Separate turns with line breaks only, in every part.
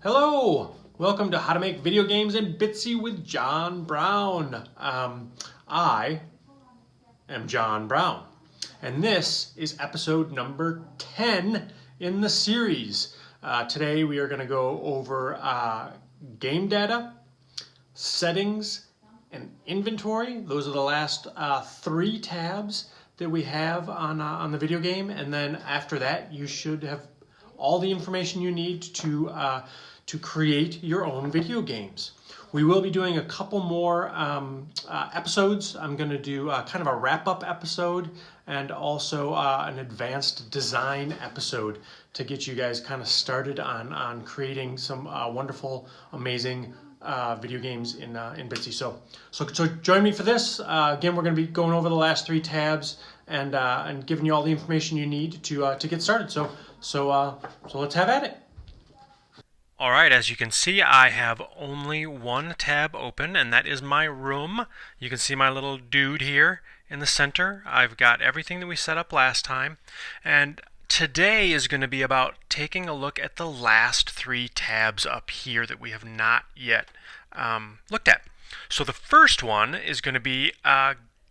Hello! Welcome to How to Make Video Games in Bitsy with John Brown. I am John Brown, and this is episode number 10 in the series. Today we are going to go over game data, settings, and inventory. Those are the last three tabs that we have on the video game, and then after that you should have all the information you need to create your own video games. We will be doing a couple more episodes. I'm going to do kind of a wrap-up episode and also an advanced design episode to get you guys kind of started on creating some wonderful, amazing video games in Bitsy. So join me for this. Again, we're going to be going over the last three tabs and giving you all the information you need to get started. So let's have at it. All right, as you can see, I have only one tab open, and that is my room. You can see my little dude here in the center. I've got everything that we set up last time, and today is going to be about taking a look at the last three tabs up here that we have not yet looked at. So the first one is going to be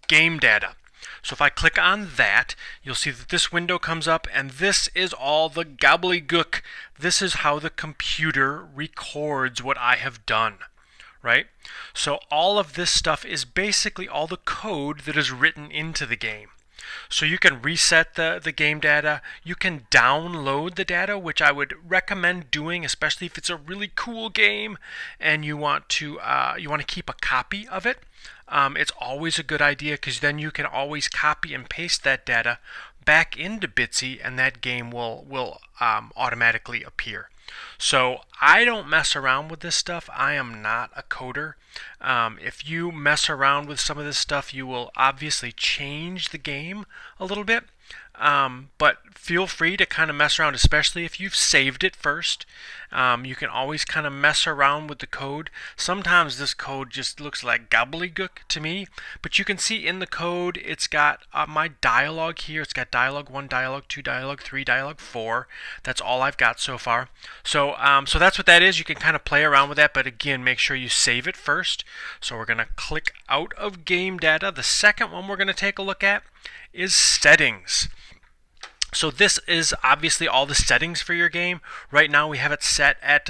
game data. So if I click on that, you'll see that this window comes up, and this is all the gobbledygook. This is how the computer records what I have done, right? So all of this stuff is basically all the code that is written into the game. So you can reset the game data. You can download the data, which I would recommend doing, especially if it's a really cool game and you want to keep a copy of it. It's always a good idea because then you can always copy and paste that data back into Bitsy, and that game will automatically appear. So I don't mess around with this stuff. I am not a coder. If you mess around with some of this stuff, you will obviously change the game a little bit. But feel free to kind of mess around, especially if you've saved it first. You can always kind of mess around with the code. Sometimes this code just looks like gobbledygook to me, but you can see in the code it's got my dialogue here. It's got dialogue 1, dialogue 2, dialogue 3, dialogue 4. That's all I've got so far. So that's what that is. You can kind of play around with that, but again, make sure you save it first. So we're going to click out of game data. The second one we're going to take a look at is settings. So this is obviously all the settings for your game. Right now we have it set at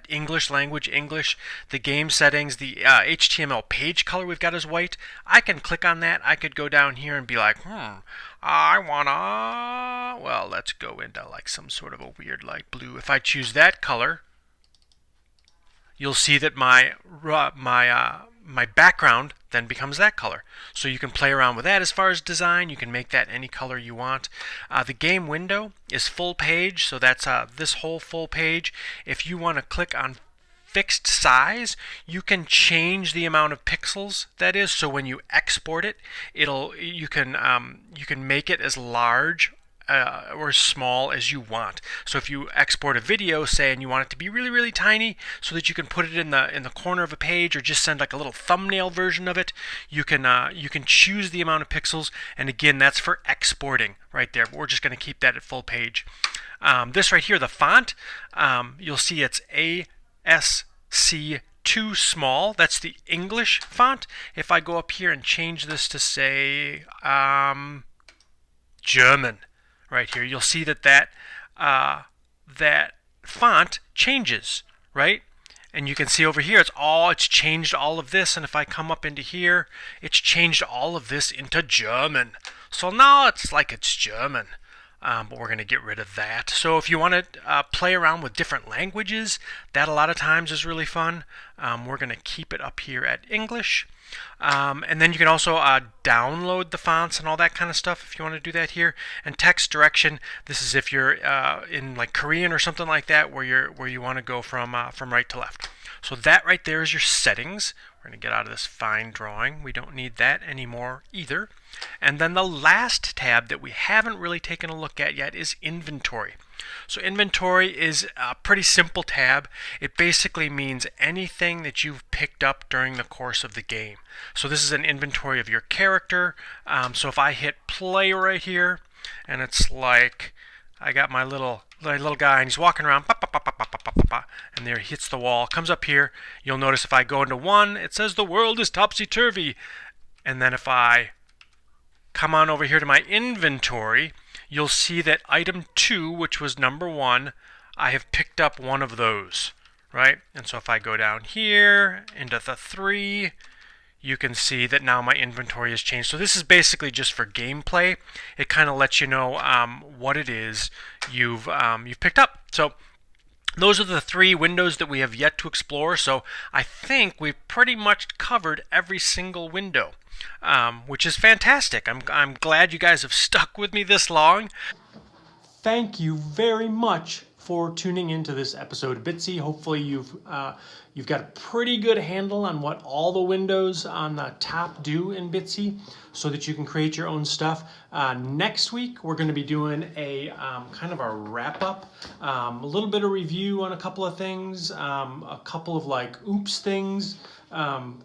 English language, English. The game settings, the HTML page color we've got is white. I can click on that. I could go down here and be like, I wanna, well, let's go into like some sort of a weird light blue. If I choose that color, you'll see that my background then becomes that color. So you can play around with that as far as design. You can make that any color you want. The game window is full page, so that's this whole full page. If you want to click on fixed size, you can change the amount of pixels that is. So when you export it, you can make it as large or as small as you want. So if you export a video, say, and you want it to be really, really tiny so that you can put it in the corner of a page or just send like a little thumbnail version of it, you can choose the amount of pixels, and again, that's for exporting right there, but we're just going to keep that at full page. This right here, the font, you'll see it's ASC2 small. That's the English font. If I go up here and change this to say German, right here, you'll see that font changes, right? And you can see over here it's changed all of this, and if I come up into here, it's changed all of this into German. So now it's like it's German. But we're going to get rid of that. So if you want to play around with different languages, that a lot of times is really fun. We're going to keep it up here at English. And then you can also download the fonts and all that kind of stuff if you want to do that here. And text direction, this is if you're in like Korean or something like that, where you want to go from right to left. So that right there is your settings. We're going to get out of this fine drawing. We don't need that anymore either. And then the last tab that we haven't really taken a look at yet is inventory. So inventory is a pretty simple tab. It basically means anything that you've picked up during the course of the game. So this is an inventory of your character. So if I hit play right here, and it's like I got my little little guy, and he's walking around, and there he hits the wall, comes up here. You'll notice if I go into 1, it says the world is topsy-turvy. And then if I come on over here to my inventory, you'll see that item 2, which was number 1, I have picked up one of those, right? And so if I go down here into the 3, you can see that now my inventory has changed. So this is basically just for gameplay. It kind of lets you know what it is you've picked up. So those are the 3 windows that we have yet to explore. So I think we've pretty much covered every single window, which is fantastic. I'm glad you guys have stuck with me this long. Thank you very much for tuning into this episode of Bitsy. Hopefully you've got a pretty good handle on what all the windows on the top do in Bitsy so that you can create your own stuff. Next week we're going to be doing a kind of a wrap-up, a little bit of review on a couple of things, a couple of like oops things,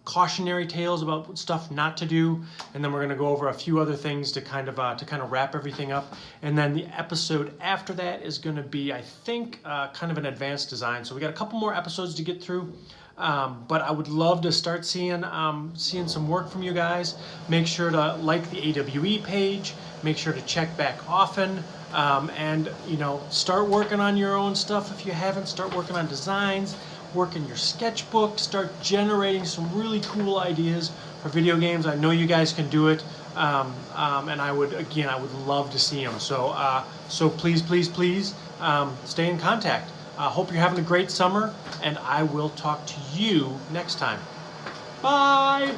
cautionary tales about stuff not to do, and then we're going to go over a few other things to kind of wrap everything up. And then the episode after that is going to be, I think, kind of an advanced design. So we got a couple more episodes to get through. But I would love to start seeing some work from you guys. Make sure to like the A.W.E page. Make sure to check back often, and start working on your own stuff if you haven't. Start working on designs. Work in your sketchbook. Start generating some really cool ideas for video games. I know you guys can do it, and I would love to see them. So please, stay in contact. Hope you're having a great summer, and I will talk to you next time. Bye!